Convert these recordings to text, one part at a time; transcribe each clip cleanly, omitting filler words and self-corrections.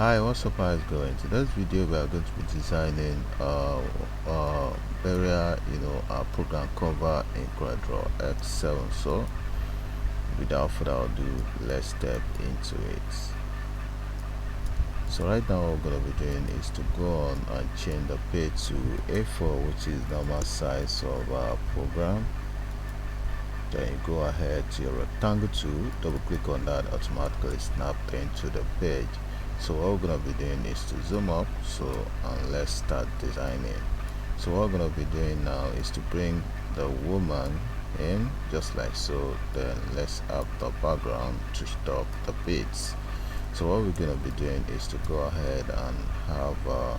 Hi, what's up? How is going? Today's video we are going to be designing a program cover in CorelDraw X7. So without further ado, let's step into it. So right now what we're gonna be doing is to go on and change the page to A4, which is normal size of our program. Then you go ahead to your rectangle tool, double click on that, automatically snap into the page. So what we're going to be doing is to zoom up, and let's start designing. So what we're going to be doing now is to bring the woman in just like so. Then let's have the background to stop the beats. So what we're going to be doing is to go ahead and have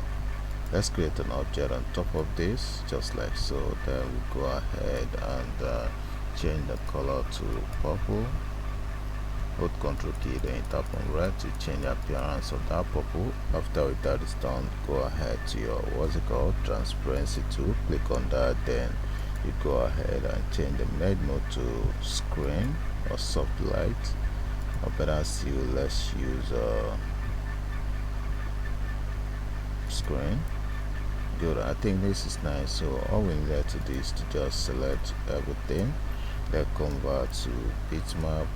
let's create an object on top of this just like so. Then we go ahead and change the color to purple. Hold Ctrl key, then you tap on red to change the appearance of that purple. After that is done, go ahead to your transparency tool, click on that, then you go ahead and change the mode to screen or soft light, or better still, let's use screen. Good, I think this is nice. So all we need to do is to just select everything, then convert to bitmap.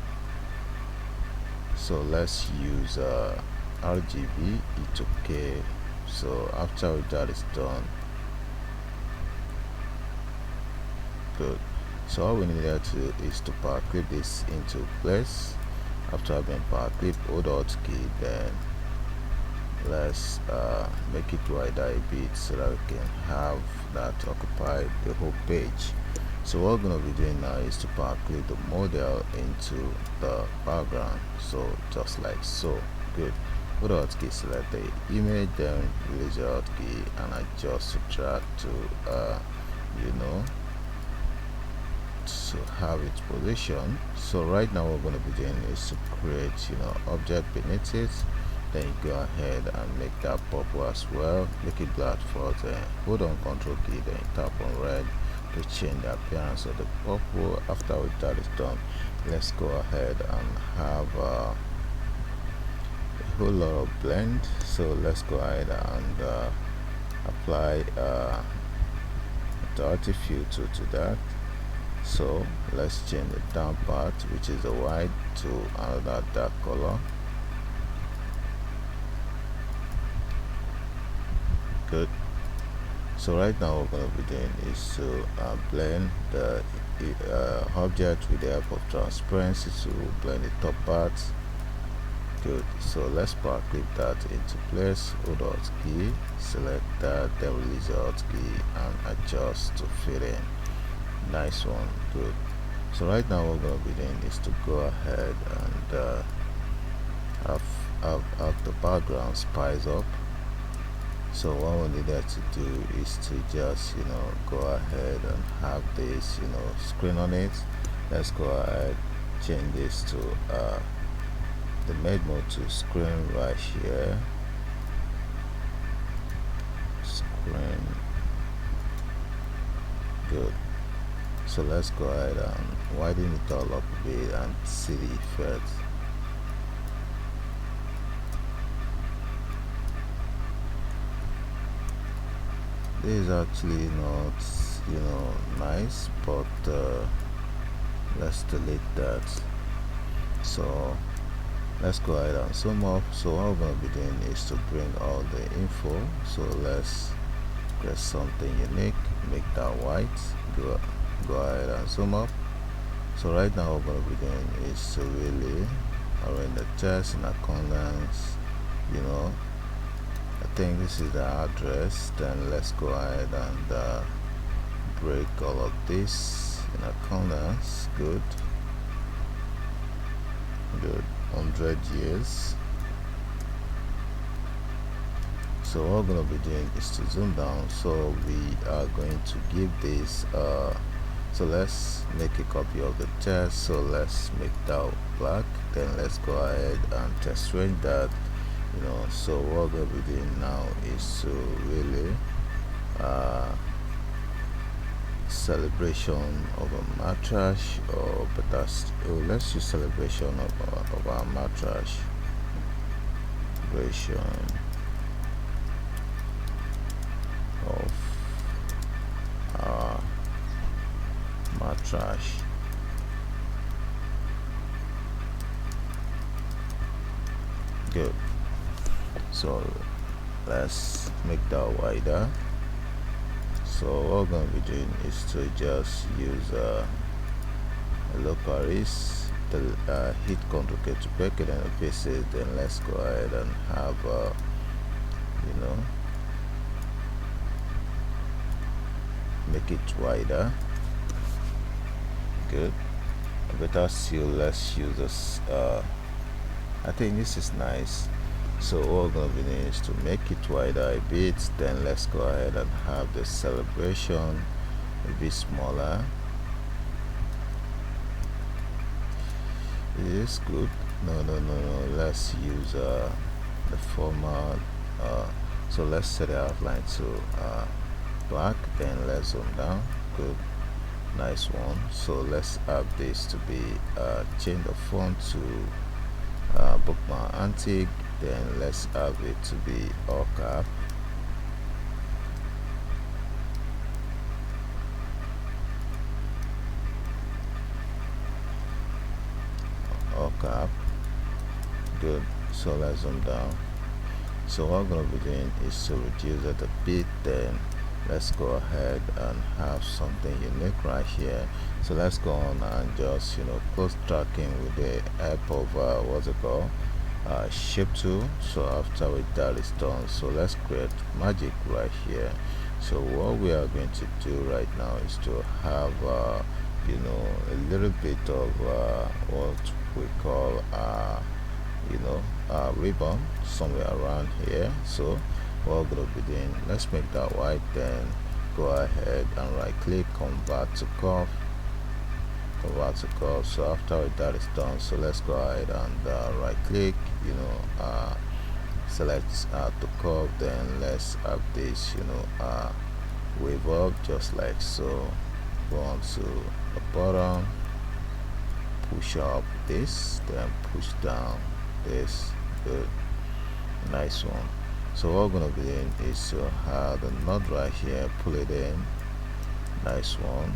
So let's use RGB. It's okay. So after that is done, good. So all we need to do is to Powerclip this into place. After having Powerclip, hold Alt key, then let's make it wider a bit so that we can have that occupy the whole page. So what we're going to be doing now is to Powerclip the model into the background, so just like so. Good. Put Alt key, select the image, then release the Alt key and adjust to drag to to have its position. So right now what we're going to be doing is to create object beneath it. Then you go ahead and make that purple as well, make it black first, then hold on Ctrl key, then tap on red to change the appearance of the purple. After that is done, let's go ahead and have a whole lot of blend. So let's go ahead and apply the dirty filter to that. So let's change the down part, which is the white, to another dark color. Good. So right now what we're going to be doing is to blend the object with the help of transparency to blend the top part. Good. So let's Powerclip that into place, hold Alt key, select that, then release the Alt key and adjust to fit in. Nice one. Good. So right now what we're going to be doing is to go ahead and have the background spice up. So what we needed to do is to just go ahead and have this screen on it. Let's go ahead, change this to the mode to screen right here. Screen. Good. So let's go ahead and widen it all up a bit and see the effect. This is actually not nice, but let's delete that. So let's go ahead and zoom up. So what we're going to be doing is to bring all the info. So let's get something unique, make that white. Go ahead and zoom up. So right now what we're going to be doing is to really arrange the text in accordance. I think this is the address. Then let's go ahead and break all of this in accordance. Good. 100 years. So what we're going to be doing is to zoom down. So we are going to give this so let's make a copy of the text. So let's make that black, then let's go ahead and text range that. So what we're going to be doing now is to really celebration of a Matriarch, or better let's use celebration of our Matriarch. celebration of our Matriarch. Good. So let's make that wider. So what we're going to be doing is to just use a local arrays, the hit Ctrl K to break it and paste it. Then let's go ahead and have make it wider. Good. Better still, let's use this. I think this is nice. So what we're going to be doing is to make it wider a bit. Then let's go ahead and have the celebration a bit smaller. Is this good? No. Let's use the format. So let's set the outline to black. Then let's zoom down. Good. Nice one. So let's have this to be change the font to bookmark antique. Then let's have it to be all cap. All cap. Good. So let's zoom down. So what I'm going to be doing is to reduce it a bit. Then let's go ahead and have something unique right here. So let's go on and just close tracking with the help of what's it called, shape tool. So after that is done, so let's create magic right here. So what we are going to do right now is to have a little bit of what we call ribbon somewhere around here. So what we're going to be doing, let's make that white. Then go ahead and right click, convert to curve. So after that is done, so let's go ahead and right click, select to curve. Then let's have this wave up just like so. Go on to the bottom, push up this, then push down this. Good. Nice one. So what we're going to be doing is to have the knot right here, pull it in. Nice one.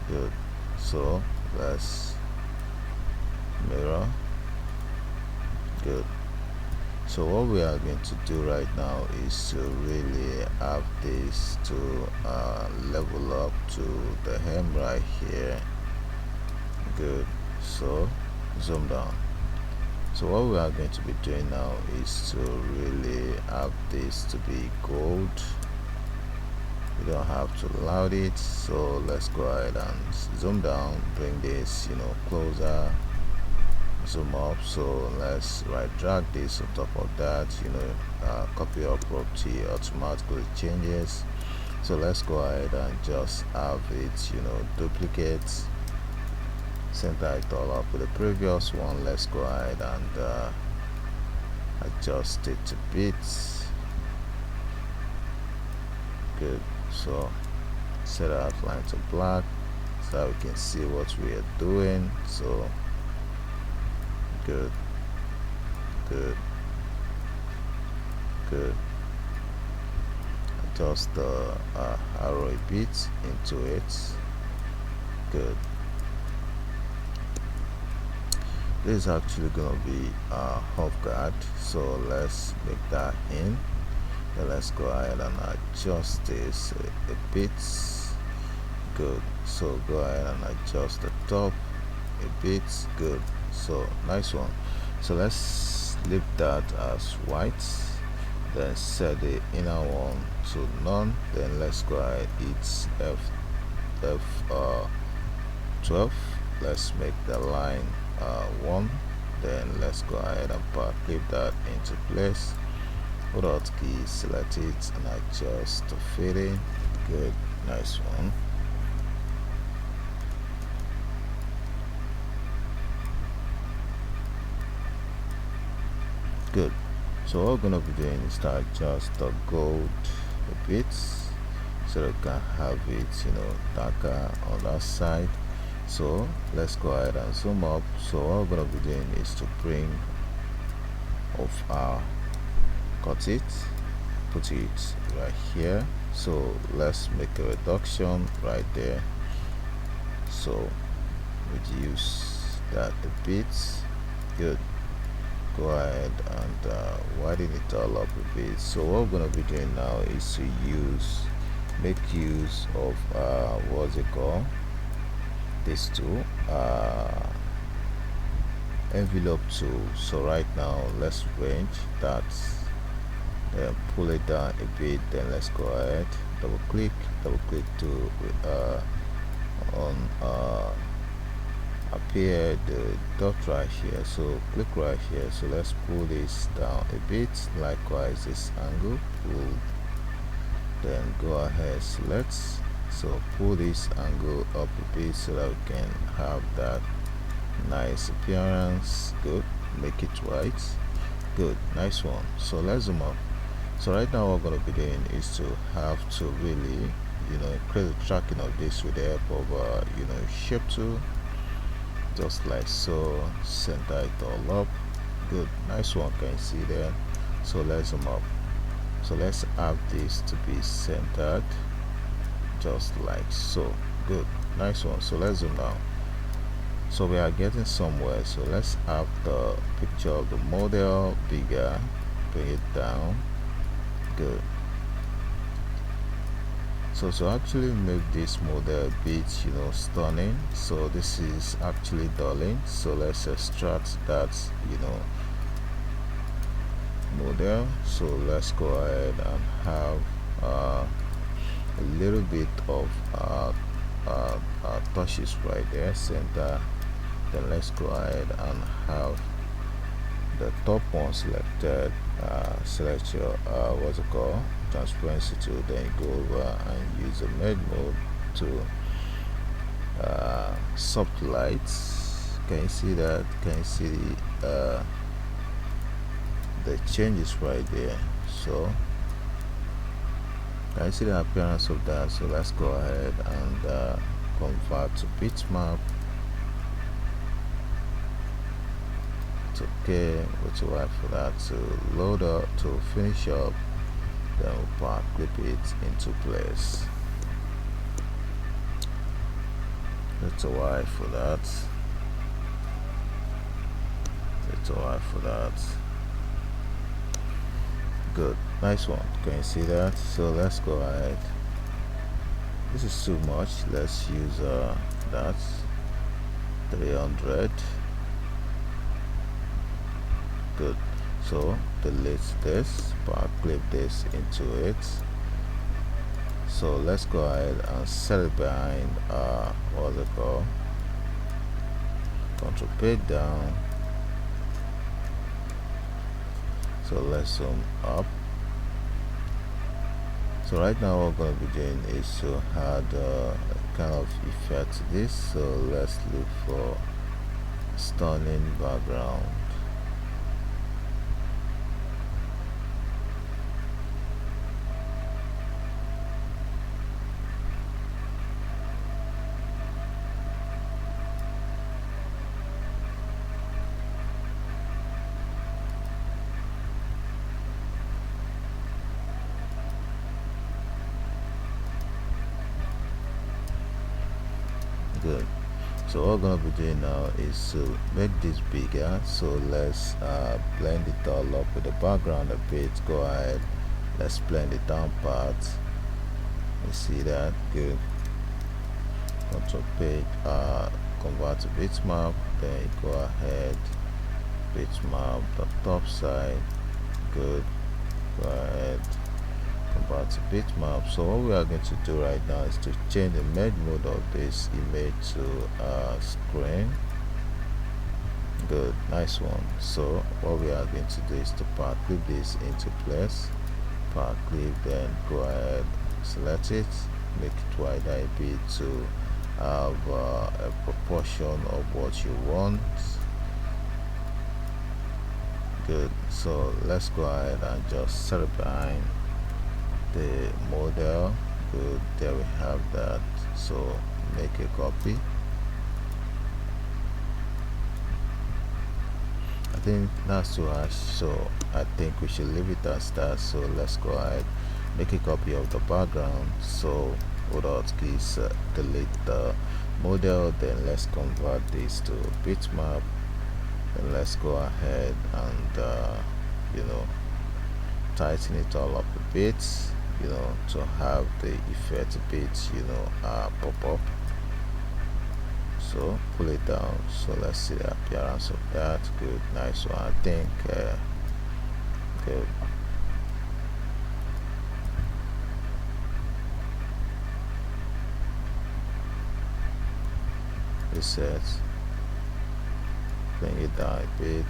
Good. So let's mirror. Good. So what we are going to do right now is to really have this to level up to the hem right here. Good. So zoom down. So what we are going to be doing now is to really have this to be gold. You don't have to loud it. So let's go ahead and zoom down, bring this closer, zoom up. So let's right drag this on top of that, copy or property automatically changes. So let's go ahead and just have it duplicate, center it all up with the previous one. Let's go ahead and adjust it to bits. Good. So set our outline to black so that we can see what we are doing. So good. Adjust the arrow a bit into it. Good. This is actually gonna be half guard, so let's make that in. Then let's go ahead and adjust this a bit. Good. So go ahead and adjust the top a bit. Good. So nice one. So let's leave that as white. Then set the inner one to none. Then let's go ahead hit F12. Let's make the line 1. Then let's go ahead and clip that into place. Hold out key, select it and adjust to fit in. Good. Nice one. Good. So what we're gonna be doing is to adjust the gold a bit so we can have it darker on that side. So let's go ahead and zoom up. So what we're gonna be doing is to bring of our cut it, put it right here. So let's make a reduction right there, so reduce that a bit. Good. Go ahead and widen it all up a bit. So what we're going to be doing now is to make use of what's it called, this tool, envelope tool. So right now let's range that, then pull it down a bit, then let's go ahead, double click to appear the dot right here. So click right here, so let's pull this down a bit. Likewise this angle, pull, then go ahead, select, so pull this angle up a bit so that we can have that nice appearance. Good. Make it white. Good. Nice one. So let's zoom up. So right now what we're going to be doing is to have to really, create the tracking of this with the help of shape tool, just like so. Center it all up. Good. Nice one. Can you see there? So let's zoom up. So let's have this to be centered, just like so. Good. Nice one. So let's zoom down. So we are getting somewhere. So let's have the picture of the model bigger, bring it down. Good. So to actually make this model a bit stunning, so this is actually dulling, so let's extract that model. So let's go ahead and have a little bit of touches right there, center. Then let's go ahead and have the top one selected. Select your what's it called, transparency tool, then you go over and use the med mode to soft lights. Can you see that? Can you see the changes right there? So can you see the appearance of that? So let's go ahead and convert to bitmap. It's okay, we'll wait for that to load up, to finish up, then we'll Powerclip it into place. Let's wait for that. Let's wait for that. Good. Nice one. Can you see that? So let's go ahead. This is too much. Let's use that 300. Good. So delete this, Powerclip this into it. So let's go ahead and set it behind what's it called, Control P down. So let's zoom up. So right now what we're going to be doing is to add a kind of effect to this. So let's look for stunning background. Good. So what we're going to be doing now is to make this bigger. So let's blend it all up with the background a bit. Go ahead, let's blend it down part. You see that? Good. Control P, convert to bitmap, then you go ahead, bitmap the top side. Good. Go ahead, convert to bitmap. So what we are going to do right now is to change the merge mode of this image to screen. Good. Nice one. So what we are going to do is to Powerclip this into place. Powerclip, then go ahead, select it, make it wider a bit to have a proportion of what you want. Good. So let's go ahead and just set it behind the model. Good. There we have that. So make a copy. think that's too harsh, so I think we should leave it as that. So let's go ahead, make a copy of the background. So without keys, delete the model, then let's convert this to bitmap, and let's go ahead and you know, tighten it all up a bit, you know, to have the effect a bit, you know, pop up. So pull it down, so let's see the appearance of that. Good, nice one. I think good. Reset, bring it down a bit.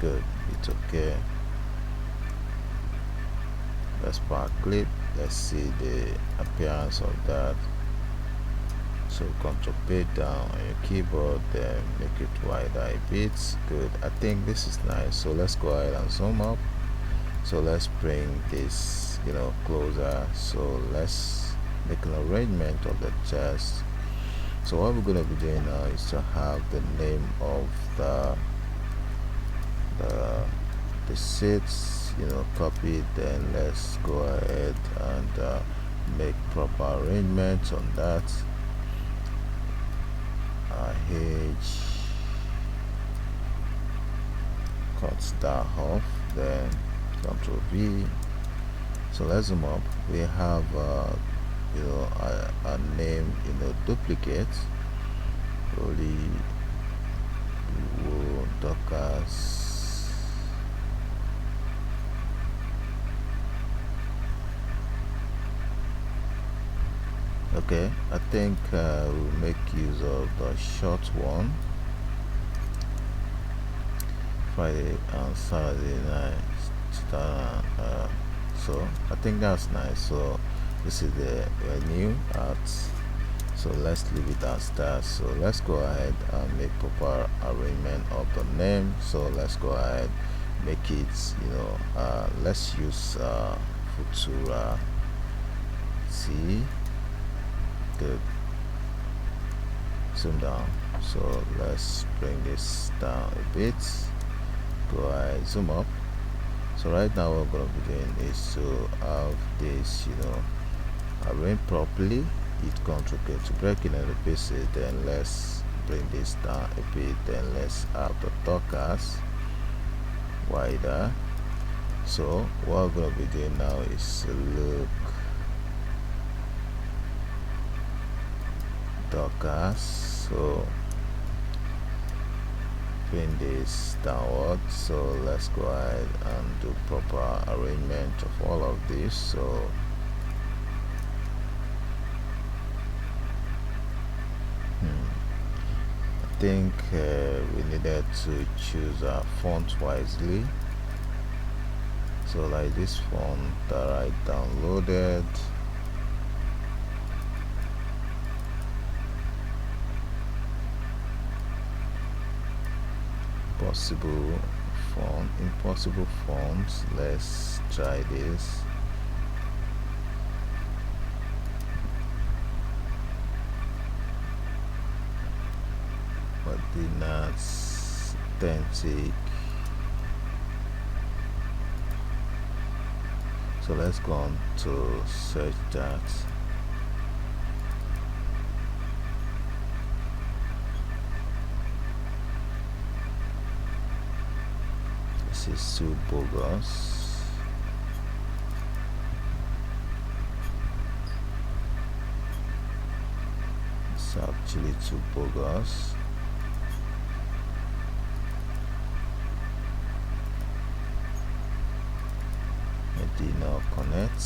Good, it's okay. Let's Powerclip, let's see the appearance of that. So Ctrl P down on your keyboard, then make it wider a bit. Good, I think this is nice. So let's go ahead and zoom up. So let's bring this, you know, closer. So let's make an arrangement of the chest. So what we're going to be doing now is to have the name of the seats, you know, copied. Then let's go ahead and make proper arrangements on that. H, cut that off, then Ctrl V. So let's zoom up. We have you know, a name, you know, duplicate, Holy Dockers. Okay, I think we'll make use of the short one. Friday and Saturday night. So I think that's nice. So this is the new art. So let's leave it as that. So let's go ahead and make proper arrangement of the name. So let's go ahead, make it, you know, let's use Futura T. Good. Zoom down. So let's bring this down a bit. Go ahead, zoom up. So right now what we're going to be doing is to have this, you know, arranged properly. Hit Ctrl K to break it into pieces. Then let's bring this down a bit. Then let's have the Dockers wider. So what we're going to be doing now is to look Dockers. So bring this downward. So let's go ahead and do proper arrangement of all of this. So I think we needed to choose our font wisely. So like this font that I downloaded, impossible fonts. Let's try this. But did not authentic. So let's go on to search that. This is too bogus. It's actually too bogus. It did not connect.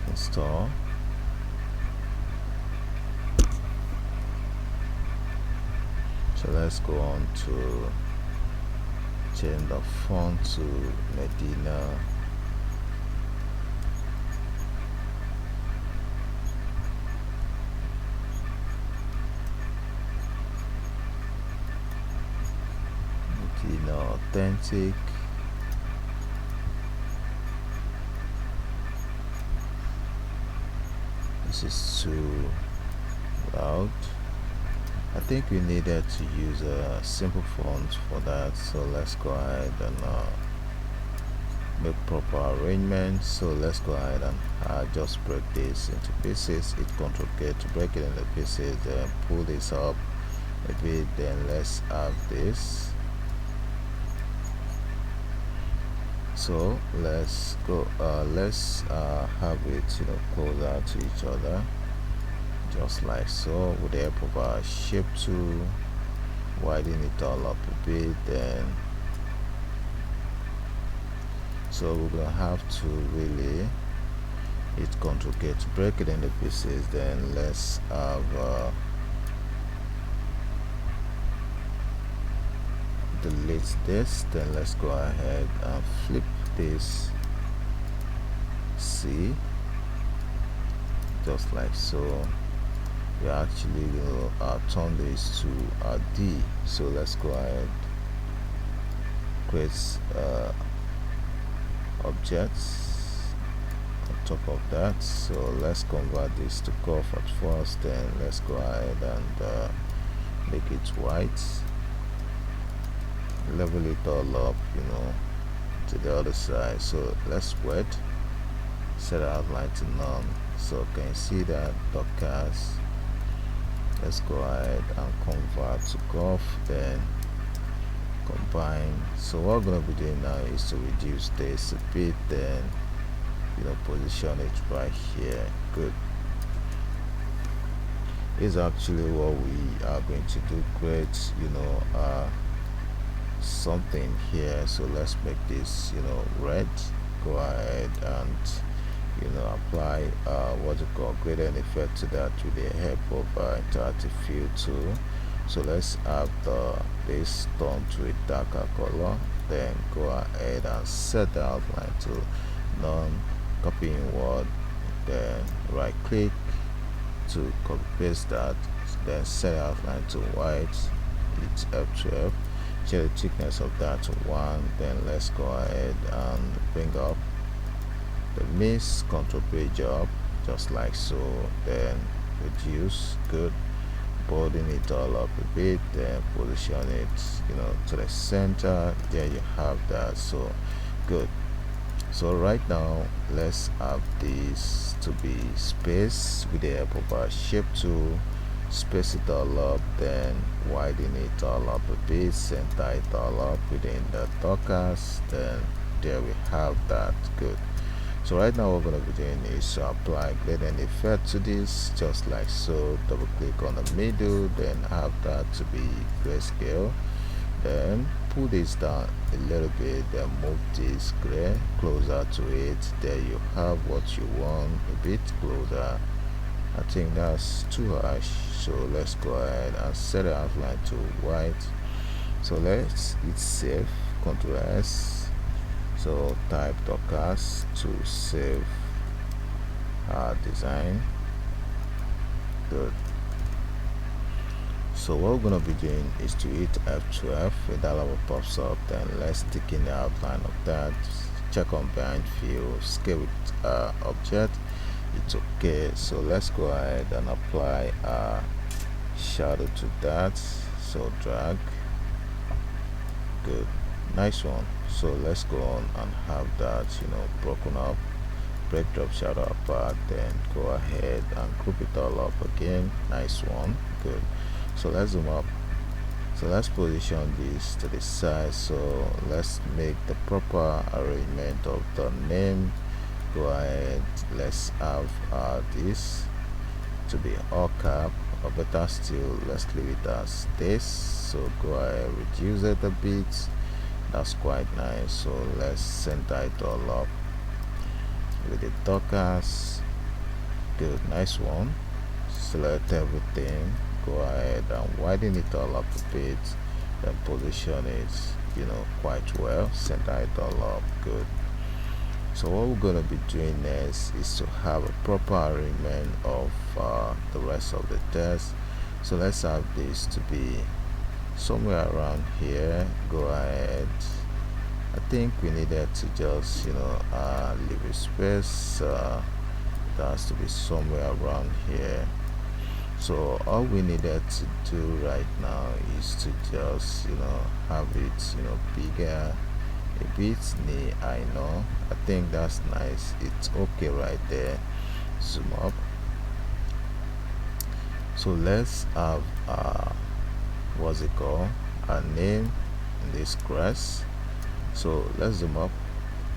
Install. So let's go on to change the font to Medina. Medina Authentic. this is too loud. I think we needed to use a simple font for that, so let's go ahead and make proper arrangement. So let's go ahead and just break this into pieces. Hit Ctrl K to break it into pieces, then pull this up a bit, then let's have this. So let's go let's have it closer to each other, just like so, with the help of our shape tool. Widen it all up a bit, then so we're gonna have to really hit Ctrl K to break it into pieces. Then let's have delete this, then let's go ahead and flip this C, just like so. We actually turn this to a D, so let's go ahead, create objects on top of that. So let's convert this to curve at first, then let's go ahead and make it white, level it all up to the other side. So let's wet, set outline to none. So can you see that Dockers? Let's go ahead and convert to curve, then combine. So what we're going to be doing now is to reduce this a bit, then position it right here. Good. Is actually what we are going to do. Create something here. So let's make this red. Go ahead and apply what you call gradient effect to that with the help of interactive fill tool. So let's have this turn to a darker color, then go ahead and set the outline to none, copy inward, then right click to copy paste that, then set outline to white, hit F12, change the thickness of that to 1, then let's go ahead and bring up the mist, control page up, just like so, then reduce. Good. Bolding it all up a bit, then position it to the center. There you have that. So good. So right now let's have this to be space with the help of our shape tool. Space it all up, then widen it all up a bit, center it all up within the Dockers. Then there we have that. Good. So right now what we're going to be doing is to apply gradient effect to this, just like so. Double click on the middle, then have that to be grayscale, then pull this down a little bit, then move this gray closer to it. There you have what you want, a bit closer. I think that's too harsh, so let's go ahead and set the outline to white. So let's hit save, Ctrl S. So type Dockers to save our design. Good. So what we're going to be doing is to hit F12, a dialog pops up, then let's stick in the outline of that. Check on bind fill, scale with object, it's okay. So let's go ahead and apply a shadow to that. So drag. Good. Nice one. So let's go on and have that broken up, break drop shadow apart, then go ahead and group it all up again. Nice one. Good. So let's zoom up. So let's position this to the side. So let's make the proper arrangement of the name. Go ahead, let's have this to be all cap, or better still, let's leave it as this. So go ahead, reduce it a bit. That's quite nice. So let's center it all up with the Dockers. Good. Nice one. Select everything, go ahead and widen it all up a bit, then position it quite well, center it all up. Good. So what we're going to be doing next is to have a proper arrangement of the rest of the text. So let's have this to be somewhere around here. Go ahead. I think we needed to just leave a space that has to be somewhere around here. So all we needed to do right now is to just have it bigger a bit. I know, I think that's nice. It's okay right there. Zoom up. So let's have what's it called, a name in this grass. So let's zoom up.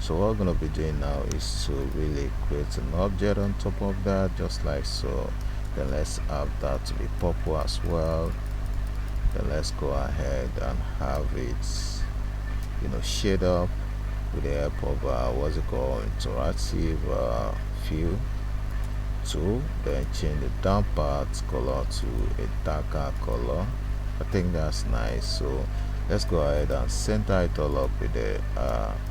So what we're going to be doing now is to really create an object on top of that, just like so. Then let's have that to be purple as well. Then let's go ahead and have it shade up with the help of what's it called, interactive fill tool. Then change the down part color to a darker color. I think that's nice. So let's go ahead and center it all up with the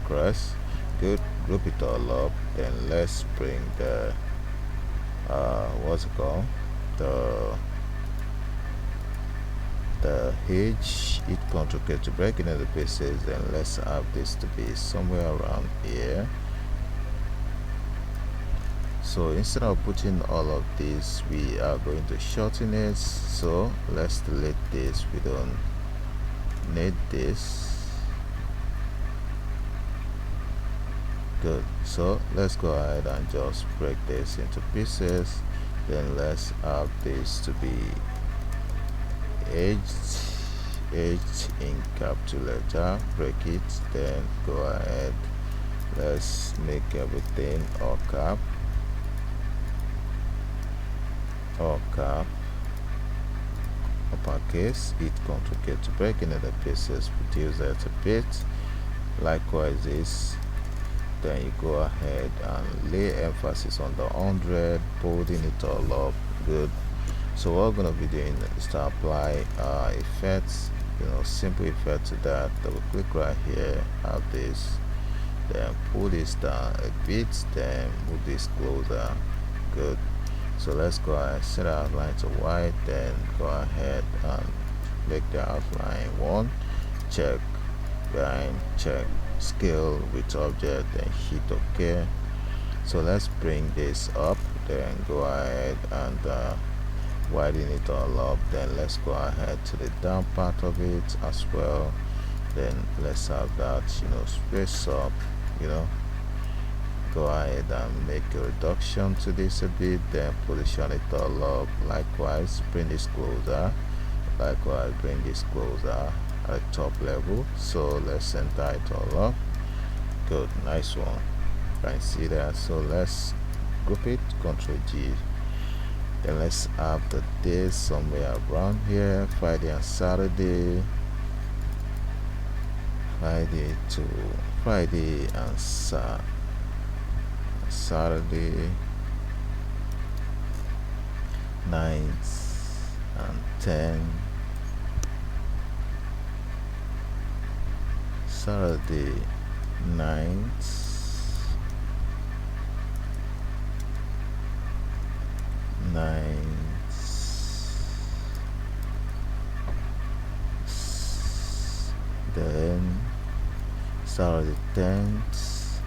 grass. Good. Group it all up. Then let's bring the what's it called, the edge, hit Ctrl K to break it into pieces. Then let's have this to be somewhere around here. So instead of putting all of this, we are going to shorten it. So let's delete this. We don't need this. Good. So let's go ahead and just break this into pieces. Then let's have this to be edged encapsulator. Break it. Then go ahead, let's make everything all cap, uppercase. Hit Ctrl K to break into the pieces, reduce that a bit. Likewise this. Then you go ahead and lay emphasis on the 100, bolding it all up. Good. So what we're going to be doing is to apply effects, simple effect to that. Double click right here, have this, then pull this down a bit, then move this closer. Good. So let's go ahead, set our outline to white, then go ahead and make the outline 1, check, behind, check, scale with object, then hit OK. So let's bring this up, then go ahead and widen it all up. Then let's go ahead to the down part of it as well. Then let's have that space up, go ahead and make a reduction to this a bit, then position it all up. Likewise bring this closer, likewise bring this closer at top level. So let's center it all up. Good. Nice one. Can you see that? So let's group it, Ctrl G. Then let's have the days somewhere around here. Friday and Saturday, Friday to Friday and Saturday, 9th and 10, Saturday 9th, then Saturday 10th,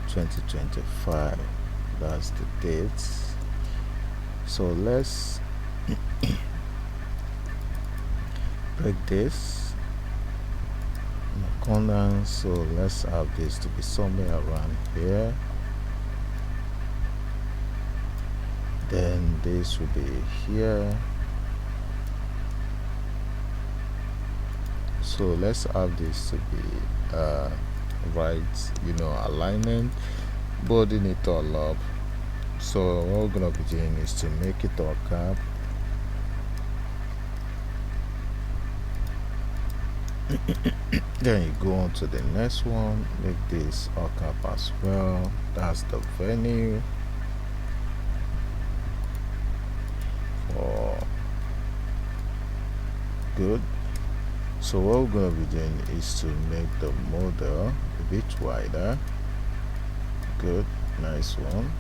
2025. That's the dates. So let's break this in the corner. So let's have this to be somewhere around here. Then this will be here. So let's have this to be right alignment, bolding it all up. So what we're gonna be doing is to make it all cap. Then you go on to the next one, make this all cap as well. That's the venue for good. So what we're going to be doing is to make the model a bit wider. Good. Nice one.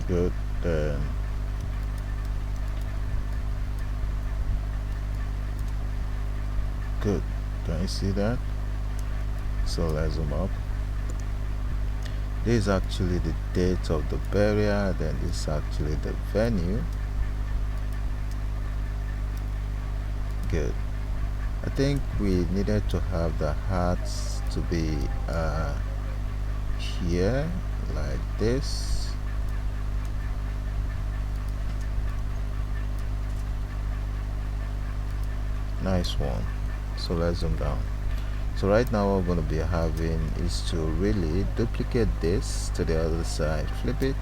Good. Then good. Can you see that? So let's zoom up. This is actually the date of the burial, then this is actually the venue. Good. I think we needed to have the hearts to be here like this. Nice one. So let's zoom down. So right now what we're going to be having is to really duplicate this to the other side. Flip it,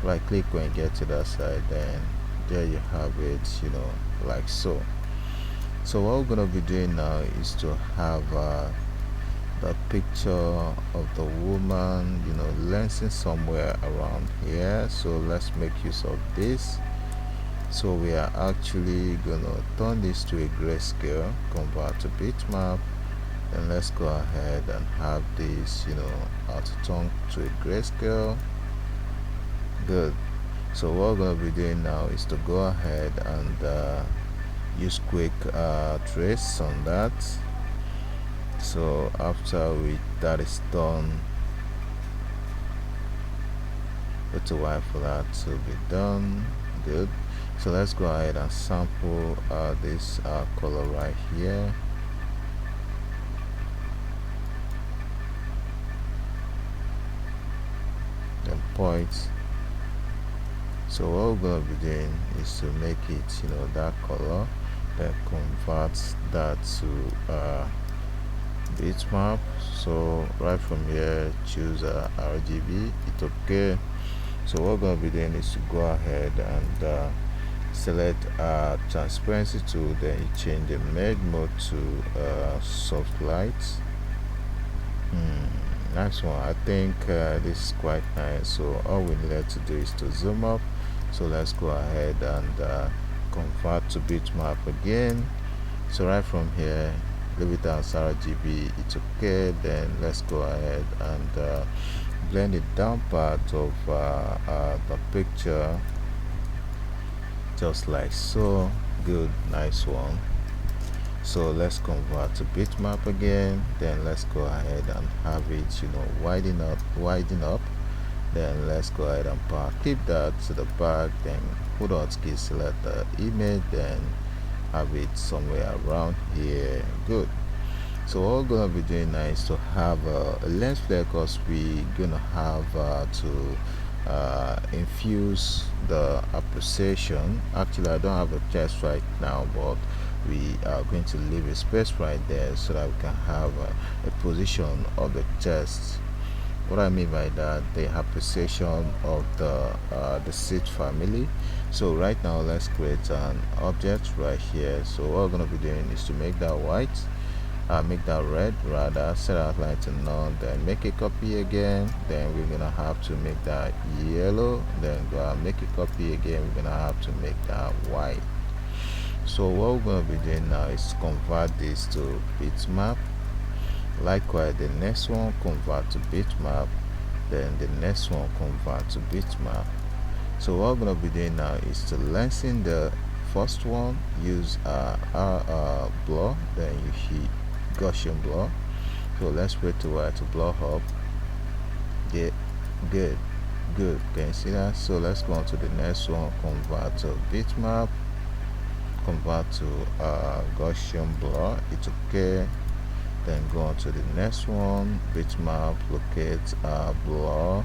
right click when you get to that side, then there you have it, you know, like so. So what we're going to be doing now is to have the picture of the woman, you know, lancing somewhere around here. So let's make use of this. So we are actually gonna turn this to a grayscale, convert to bitmap, and let's go ahead and have this, you know, auto-turn to a grayscale. Good. So what we're gonna be doing now is to go ahead and use quick trace on that. So after that is done, it's a while for that to be done. Good. So let's go ahead and sample this color right here. Then point. So what we're going to be doing is to make it, you know, that color, then convert that to bitmap. So right from here, choose RGB. It's okay. So what we're going to be doing is to go ahead and select transparency tool, then you change the merge mode to soft light. Nice one. I think this is quite nice. So all we needed to do is to zoom up. So let's go ahead and convert to bitmap again. So right from here, leave it as RGB. It's okay. Then let's go ahead and blend it down part of the picture, just like so. Good, nice one. So let's convert to bitmap again, then let's go ahead and have it, you know, widen up. Then let's go ahead and Powerclip that to the back, then hold on key, select the image, then have it somewhere around here. Good. So what we're gonna be doing now is to have a lens flare, because we're gonna have to infuse the appreciation. Actually, I don't have a chest right now, but we are going to leave a space right there so that we can have a position of the chest. What I mean by that, the appreciation of the seed family. So right now let's create an object right here. So what we're going to be doing is to make that white, make that red rather, set outline to none, then make a copy again, then we're gonna have to make that yellow, then go and make a copy again, we're gonna have to make that white. So what we're gonna be doing now is convert this to bitmap. Likewise, the next one convert to bitmap, then the next one convert to bitmap. So what we're gonna be doing now is to lengthen the first one, use blur, then you hit Gaussian blur. So let's wait a while to blur up. Yeah, good. Can you see that? So let's go on to the next one, convert to bitmap, convert to Gaussian blur. It's okay. Then go on to the next one, bitmap, locate blur,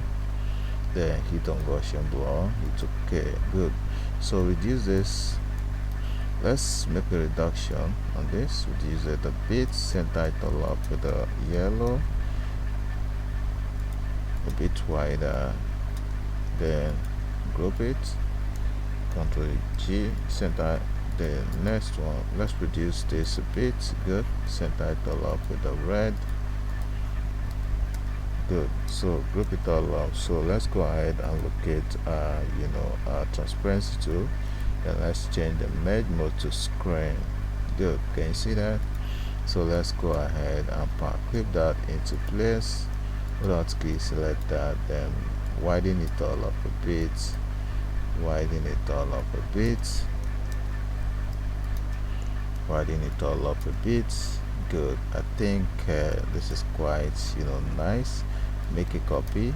then hit on Gaussian blur. It's okay. Good. So reduce this. Let's make a reduction on this. Reduce it a bit, center it all up with the yellow, a bit wider, then group it, Ctrl G, center the next one. Let's reduce this a bit. Good. Center it all up with the red. Good. So group it all up. So let's go ahead and locate transparency tool. Then let's change the merge mode to screen. Good. Can you see that? So let's go ahead and clip that into place. Without key, select that, then widen it all up a bit. Widen it all up a bit. Widen it all up a bit. Good. I think this is quite nice. Make a copy,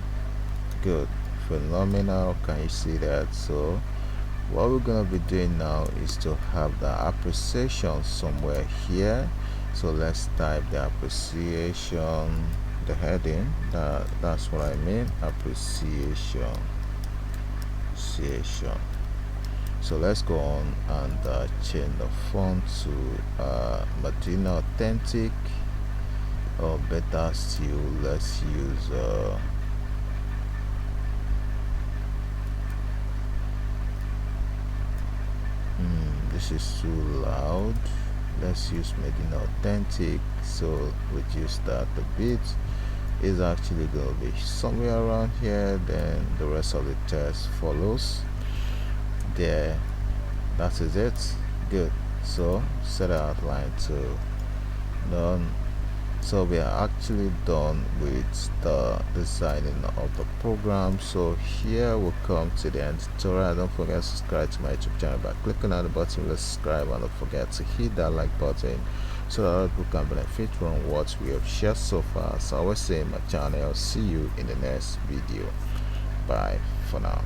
Good, phenomenal. Can you see that? So what we're gonna be doing now is to have the appreciation somewhere here. So let's type the appreciation, the heading, that's what I mean, appreciation. So let's go on and change the font to Medina Authentic, or better still, let's use this is too loud. Let's use Medina Authentic. So reduce that a bit. Is actually going to be somewhere around here, then the rest of the text follows there. That is it. Good. So set our outline to done. So we are actually done with the designing of the program. So here we'll come to the end tutorial. Don't forget to subscribe to my YouTube channel by clicking on the button to subscribe, and don't forget to hit that like button so that other people can benefit from what we have shared so far. So I always say in my channel, I'll see you in the next video. Bye for now.